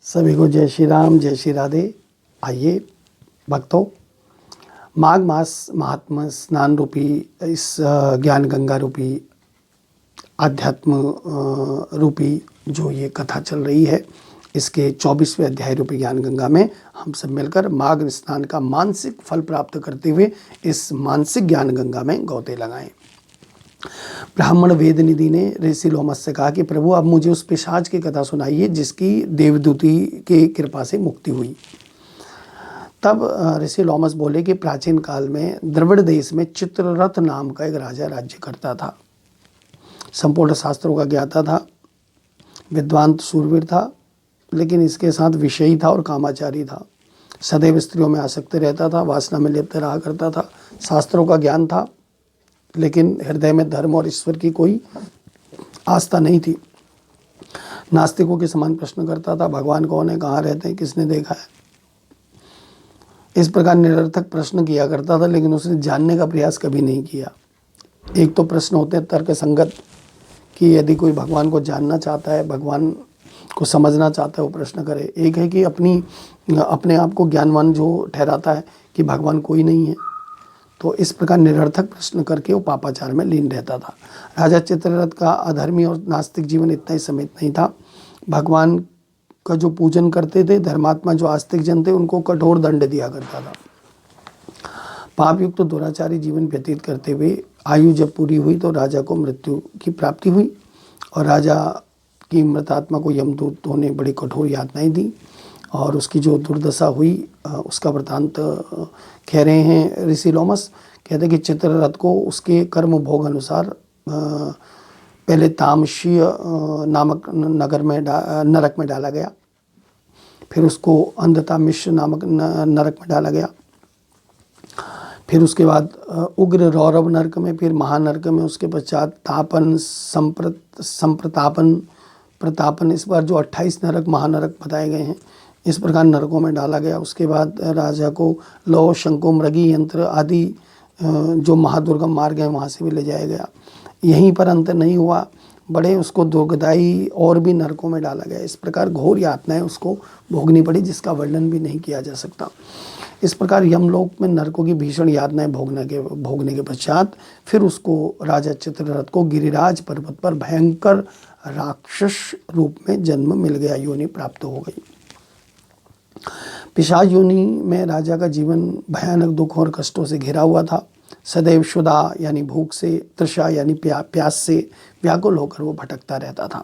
सभी को जय श्री राम, जय श्री राधे। आइए भक्तों, माघ मास महात्मा स्नान रूपी इस ज्ञान गंगा रूपी आध्यात्म रूपी जो ये कथा चल रही है, इसके 24वें अध्याय रूपी ज्ञान गंगा में हम सब मिलकर माघ स्नान का मानसिक फल प्राप्त करते हुए इस मानसिक ज्ञान गंगा में गोते लगाएं। ब्राह्मण वेद निधि ने ऋषि लोमस से कहा कि प्रभु, आप मुझे उस पिशाच की कथा सुनाइए जिसकी देवदूती की कृपा से मुक्ति हुई। तब ऋषि लोमस बोले कि प्राचीन काल में द्रविड़ देश में चित्ररथ नाम का एक राजा राज्य करता था। संपूर्ण शास्त्रों का ज्ञाता था, विद्वान शूरवीर था, लेकिन इसके साथ विषयी था और कामाचारी था। सदैव स्त्रियों में आसक्त रहता था, वासना में लिप्त रहा करता था। शास्त्रों का ज्ञान था, लेकिन हृदय में धर्म और ईश्वर की कोई आस्था नहीं थी। नास्तिकों के समान प्रश्न करता था, भगवान कौन है, कहाँ रहते हैं, किसने देखा है। इस प्रकार निरर्थक प्रश्न किया करता था, लेकिन उसने जानने का प्रयास कभी नहीं किया। एक तो प्रश्न होते हैं तर्क संगत कि यदि कोई भगवान को जानना चाहता है, भगवान को समझना चाहता है, वो प्रश्न करे। एक है कि अपने आप को ज्ञानवान जो ठहराता है कि भगवान कोई नहीं है। तो इस प्रकार निरर्थक प्रश्न करके वो पापाचार में लीन रहता था। राजा चित्ररथ का अधर्मी और नास्तिक जीवन इतना ही सीमित नहीं था। भगवान का जो पूजन करते थे, धर्मात्मा जो आस्तिक जन थे, उनको कठोर दंड दिया करता था। पापयुक्त तो दुराचारी जीवन व्यतीत करते हुए आयु जब पूरी हुई तो राजा को मृत्यु की प्राप्ति हुई और राजा की मृतात्मा को यमदूतों ने बड़ी कठोर यातनाएं दी और उसकी जो दुर्दशा हुई उसका वृतांत कह रहे हैं ऋषि लोमस। कहते हैं कि चित्ररथ को उसके कर्म भोग अनुसार पहले तामशीय नामक नरक में डाला गया, फिर उसको अंधतामिश नामक नरक में डाला गया, फिर उसके बाद उग्र रौरव नरक में, फिर महानरक में, उसके पश्चात तापन प्रतापन इस बार जो 28 नरक महानरक बताए गए हैं, इस प्रकार नरकों में डाला गया। उसके बाद राजा को लौह शंको मृगी यंत्र आदि जो महादुर्गम मार्ग हैं वहाँ से भी ले जाया गया। यहीं पर अंत नहीं हुआ, बड़े उसको दुर्गदाई और भी नरकों में डाला गया। इस प्रकार घोर यातनाएं उसको भोगनी पड़ी जिसका वर्णन भी नहीं किया जा सकता। इस प्रकार यमलोक में नरकों की भीषण यातनाएं भोगने के पश्चात फिर उसको राजा चित्ररथ को गिरिराज पर्वत पर भयंकर राक्षस रूप में जन्म मिल गया, योनि प्राप्त हो गई। पिशाच योनि में राजा का जीवन भयानक दुख और कष्टों से घिरा हुआ था। सदैव क्षुधा यानी भूख से, तृषा यानी प्यास से व्याकुल होकर वो भटकता रहता था।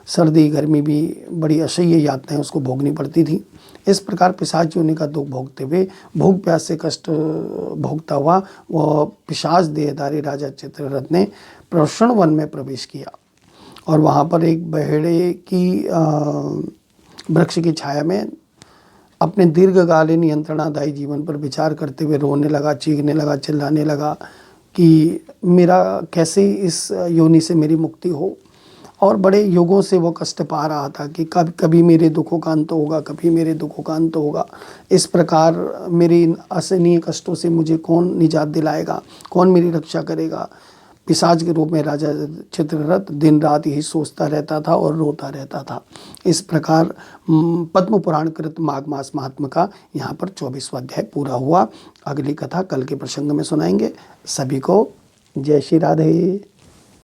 सर्दी गर्मी भी बड़ी असह्य यातनाएं उसको भोगनी पड़ती थी। इस प्रकार पिशाच योनि का दुख भोगते हुए, भूख प्यास से कष्ट भोगता हुआ वो पिशाच देहधारी राजा चित्ररथ ने प्रषण वन में प्रवेश किया और वहाँ पर एक बहेड़े की वृक्ष की छाया में अपने दीर्घकालीन यंत्रणादायी जीवन पर विचार करते हुए रोने लगा, चीखने लगा, चिल्लाने लगा कि मेरा कैसे इस योनि से मेरी मुक्ति हो। और बड़े युगों से वो कष्ट पा रहा था कि कभी मेरे दुखों का अंत होगा, कभी मेरे दुखों का अंत होगा। इस प्रकार मेरे इन असहनीय कष्टों से मुझे कौन निजात दिलाएगा, कौन मेरी रक्षा करेगा। पिशाच के रूप में राजा चित्ररथ दिन रात यही सोचता रहता था और रोता रहता था। इस प्रकार पद्म पुराण कृत माघ मास महात्मा का यहाँ पर 24वां अध्याय पूरा हुआ। अगली कथा कल के प्रसंग में सुनाएंगे। सभी को जय श्री राधे।